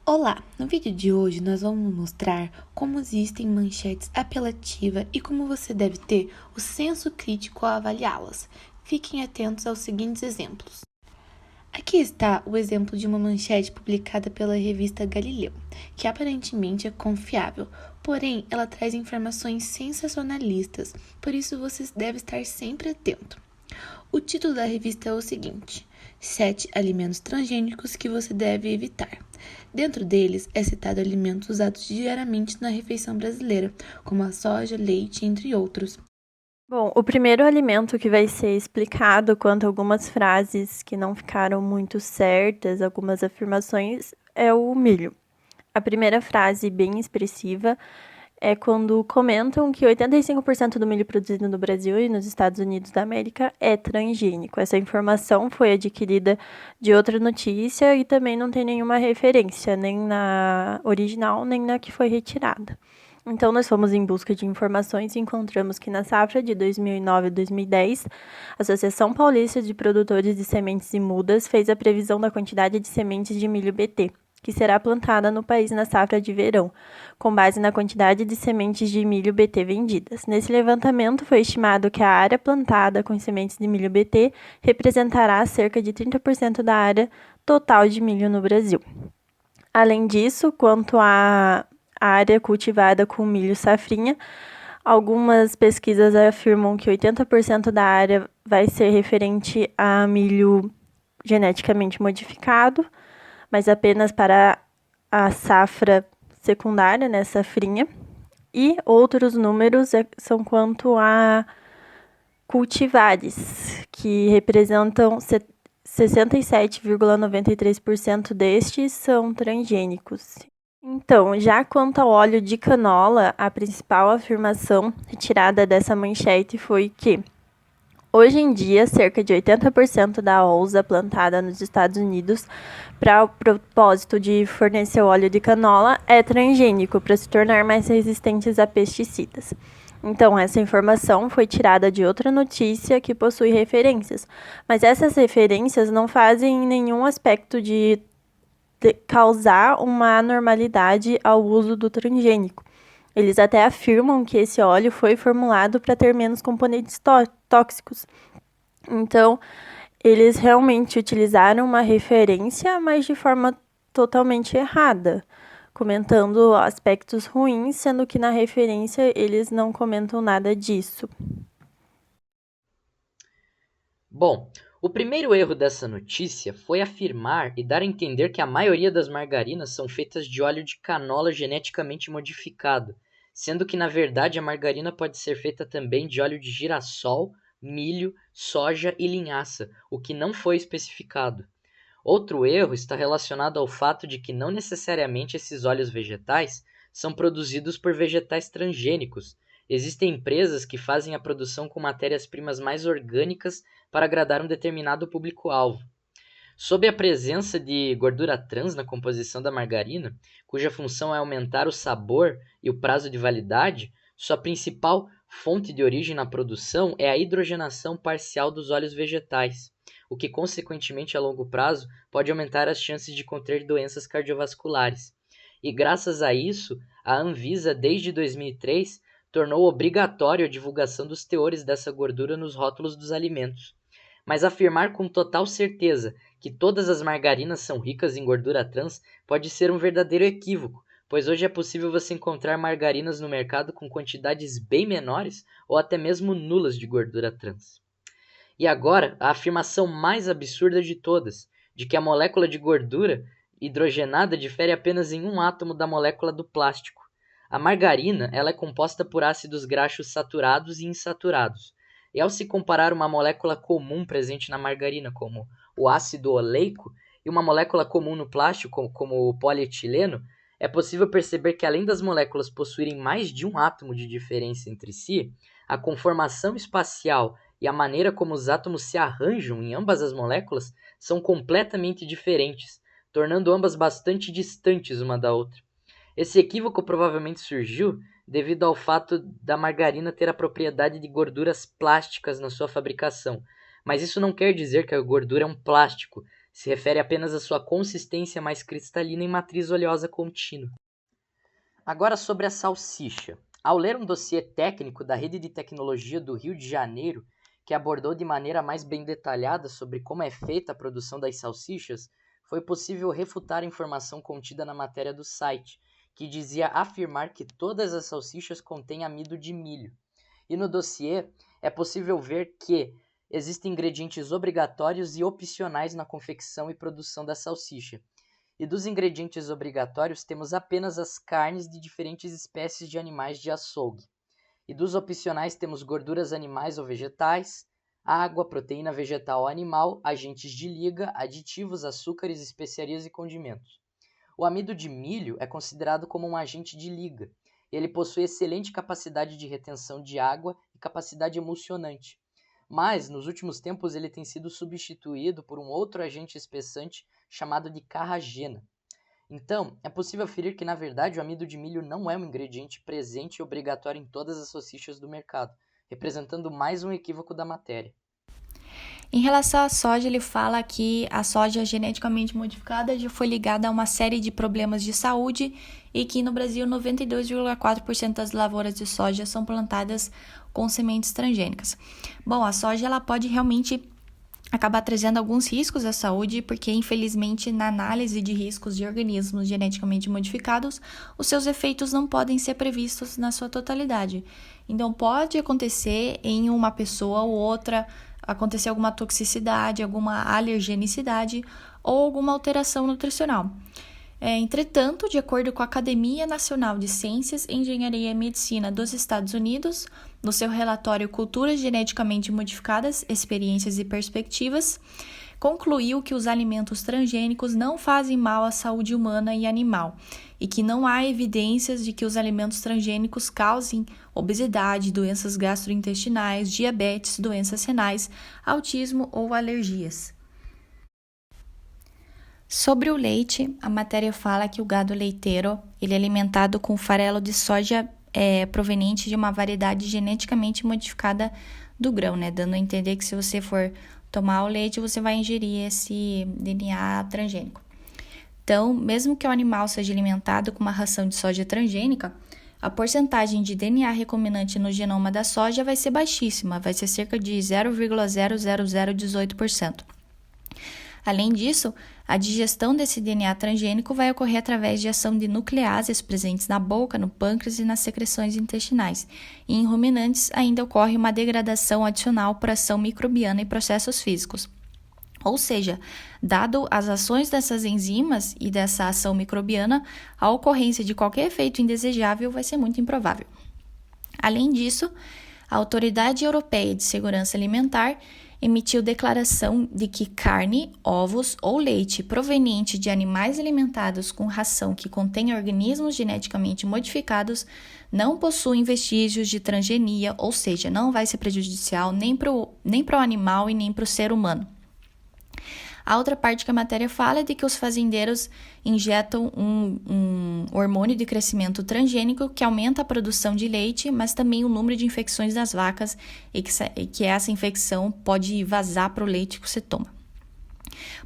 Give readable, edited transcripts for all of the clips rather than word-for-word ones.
Olá! No vídeo de hoje nós vamos mostrar como existem manchetes apelativas e como você deve ter o senso crítico ao avaliá-las. Fiquem atentos aos seguintes exemplos. Aqui está o exemplo de uma manchete publicada pela revista Galileu, que aparentemente é confiável, porém ela traz informações sensacionalistas, por isso você deve estar sempre atento. O título da revista é o seguinte: 7 alimentos transgênicos que você deve evitar. Dentro deles é citado alimentos usados diariamente na refeição brasileira, como a soja, leite, entre outros. Bom, o primeiro alimento que vai ser explicado quanto a algumas frases que não ficaram muito certas, algumas afirmações, é o milho. A primeira frase, bem expressiva, é quando comentam que 85% do milho produzido no Brasil e nos Estados Unidos da América é transgênico. Essa informação foi adquirida de outra notícia e também não tem nenhuma referência, nem na original, nem na que foi retirada. Então, nós fomos em busca de informações e encontramos que na safra de 2009 e 2010, a Associação Paulista de Produtores de Sementes e Mudas fez a previsão da quantidade de sementes de milho BT, que será plantada no país na safra de verão, com base na quantidade de sementes de milho BT vendidas. Nesse levantamento, foi estimado que a área plantada com sementes de milho BT representará cerca de 30% da área total de milho no Brasil. Além disso, quanto à área cultivada com milho safrinha, algumas pesquisas afirmam que 80% da área vai ser referente a milho geneticamente modificado, mas apenas para a safra secundária, né, safrinha. E outros números são quanto a cultivares, que representam 67,93% destes são transgênicos. Então, já quanto ao óleo de canola, a principal afirmação retirada dessa manchete foi que hoje em dia, cerca de 80% da ousa plantada nos Estados Unidos para o propósito de fornecer óleo de canola é transgênico para se tornar mais resistentes a pesticidas. Então, essa informação foi tirada de outra notícia que possui referências, mas essas referências não fazem em nenhum aspecto de causar uma anormalidade ao uso do transgênico. Eles até afirmam que esse óleo foi formulado para ter menos componentes tóxicos. Então, eles realmente utilizaram uma referência, mas de forma totalmente errada, comentando aspectos ruins, sendo que na referência eles não comentam nada disso. Bom, o primeiro erro dessa notícia foi afirmar e dar a entender que a maioria das margarinas são feitas de óleo de canola geneticamente modificado, sendo que na verdade a margarina pode ser feita também de óleo de girassol, milho, soja e linhaça, o que não foi especificado. Outro erro está relacionado ao fato de que não necessariamente esses óleos vegetais são produzidos por vegetais transgênicos. Existem empresas que fazem a produção com matérias-primas mais orgânicas para agradar um determinado público-alvo. Sob a presença de gordura trans na composição da margarina, cuja função é aumentar o sabor e o prazo de validade, sua principal fonte de origem na produção é a hidrogenação parcial dos óleos vegetais, o que consequentemente a longo prazo pode aumentar as chances de contrair doenças cardiovasculares. E graças a isso, a Anvisa desde 2003 tornou obrigatório a divulgação dos teores dessa gordura nos rótulos dos alimentos. Mas afirmar com total certeza que todas as margarinas são ricas em gordura trans pode ser um verdadeiro equívoco, pois hoje é possível você encontrar margarinas no mercado com quantidades bem menores ou até mesmo nulas de gordura trans. E agora, a afirmação mais absurda de todas, de que a molécula de gordura hidrogenada difere apenas em um átomo da molécula do plástico. A margarina ela é composta por ácidos graxos saturados e insaturados. E ao se comparar uma molécula comum presente na margarina, como o ácido oleico, e uma molécula comum no plástico, como o polietileno, é possível perceber que além das moléculas possuírem mais de um átomo de diferença entre si, a conformação espacial e a maneira como os átomos se arranjam em ambas as moléculas são completamente diferentes, tornando ambas bastante distantes uma da outra. Esse equívoco provavelmente surgiu devido ao fato da margarina ter a propriedade de gorduras plásticas na sua fabricação. Mas isso não quer dizer que a gordura é um plástico, Se refere apenas à sua consistência mais cristalina em matriz oleosa contínua. Agora sobre a salsicha. Ao ler um dossiê técnico da Rede de Tecnologia do Rio de Janeiro, que abordou de maneira mais bem detalhada sobre como é feita a produção das salsichas, foi possível refutar a informação contida na matéria do site, que dizia afirmar que todas as salsichas contêm amido de milho. E no dossiê é possível ver que existem ingredientes obrigatórios e opcionais na confecção e produção da salsicha. E dos ingredientes obrigatórios temos apenas as carnes de diferentes espécies de animais de açougue. E dos opcionais temos gorduras animais ou vegetais, água, proteína vegetal ou animal, agentes de liga, aditivos, açúcares, especiarias e condimentos. O amido de milho é considerado como um agente de liga. Ele possui excelente capacidade de retenção de água e capacidade emulsionante. Mas, nos últimos tempos, ele tem sido substituído por um outro agente espessante chamado de carragena. Então, é possível aferir que, na verdade, o amido de milho não é um ingrediente presente e obrigatório em todas as salsichas do mercado, representando mais um equívoco da matéria. Em relação à soja, ele fala que a soja geneticamente modificada já foi ligada a uma série de problemas de saúde e que no Brasil 92,4% das lavouras de soja são plantadas com sementes transgênicas. Bom, a soja ela pode realmente acabar trazendo alguns riscos à saúde, porque infelizmente na análise de riscos de organismos geneticamente modificados, os seus efeitos não podem ser previstos na sua totalidade. Então pode acontecer em uma pessoa ou outra, acontecer alguma toxicidade, alguma alergenicidade ou alguma alteração nutricional. Entretanto, de acordo com a Academia Nacional de Ciências, Engenharia e Medicina dos Estados Unidos, no seu relatório Culturas Geneticamente Modificadas, Experiências e Perspectivas, concluiu que os alimentos transgênicos não fazem mal à saúde humana e animal e que não há evidências de que os alimentos transgênicos causem obesidade, doenças gastrointestinais, diabetes, doenças renais, autismo ou alergias. Sobre o leite, a matéria fala que o gado leiteiro ele é alimentado com farelo de soja proveniente de uma variedade geneticamente modificada do grão, né? Dando a entender que se você for tomar o leite, você vai ingerir esse DNA transgênico. Então, mesmo que o animal seja alimentado com uma ração de soja transgênica, a porcentagem de DNA recombinante no genoma da soja vai ser baixíssima, vai ser cerca de 0,00018%. Além disso, a digestão desse DNA transgênico vai ocorrer através de ação de nucleases presentes na boca, no pâncreas e nas secreções intestinais. E em ruminantes ainda ocorre uma degradação adicional por ação microbiana e processos físicos. Ou seja, dado as ações dessas enzimas e dessa ação microbiana, a ocorrência de qualquer efeito indesejável vai ser muito improvável. Além disso, a Autoridade Europeia de Segurança Alimentar emitiu declaração de que carne, ovos ou leite proveniente de animais alimentados com ração que contém organismos geneticamente modificados não possuem vestígios de transgenia, ou seja, não vai ser prejudicial nem para o animal e nem para o ser humano. A outra parte que a matéria fala é de que os fazendeiros injetam um hormônio de crescimento transgênico que aumenta a produção de leite, mas também o número de infecções das vacas e que essa infecção pode vazar para o leite que você toma.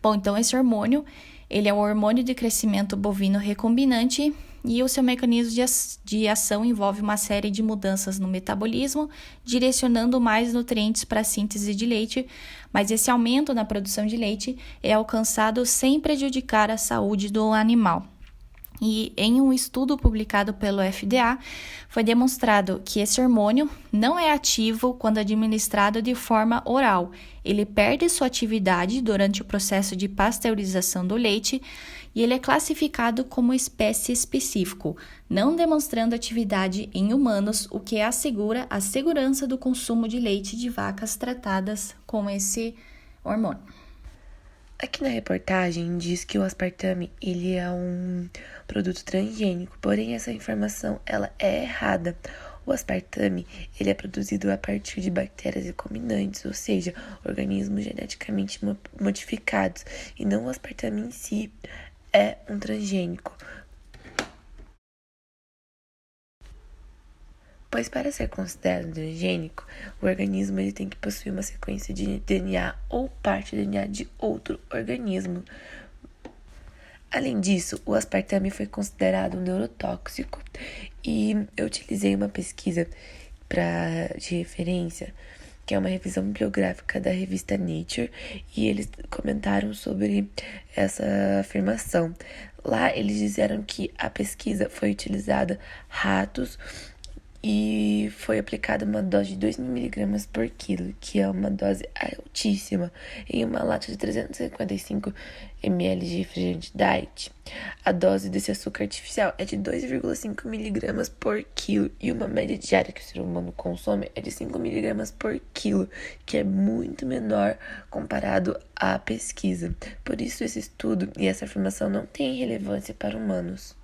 Bom, então esse hormônio, ele é o hormônio de crescimento bovino recombinante e o seu mecanismo de ação envolve uma série de mudanças no metabolismo, direcionando mais nutrientes para a síntese de leite, mas esse aumento na produção de leite é alcançado sem prejudicar a saúde do animal. E em um estudo publicado pelo FDA, foi demonstrado que esse hormônio não é ativo quando administrado de forma oral. Ele perde sua atividade durante o processo de pasteurização do leite e ele é classificado como espécie específico, não demonstrando atividade em humanos, o que assegura a segurança do consumo de leite de vacas tratadas com esse hormônio. Aqui na reportagem diz que o aspartame ele é um produto transgênico, porém essa informação ela é errada. O aspartame ele é produzido a partir de bactérias recombinantes, ou seja, organismos geneticamente modificados, e não o aspartame em si é um transgênico. pois para ser considerado transgênico, o organismo ele tem que possuir uma sequência de DNA ou parte do DNA de outro organismo. Além disso, o aspartame foi considerado um neurotóxico e eu utilizei uma pesquisa de referência, que é uma revisão bibliográfica da revista Nature, e eles comentaram sobre essa afirmação. Lá eles disseram que a pesquisa foi utilizada ratos e foi aplicada uma dose de 2.000 mg por quilo, que é uma dose altíssima, em uma lata de 355 ml de refrigerante diet. A dose desse açúcar artificial é de 2,5 mg por quilo e uma média diária que o ser humano consome é de 5 mg por quilo, que é muito menor comparado à pesquisa. Por isso esse estudo e essa afirmação não têm relevância para humanos.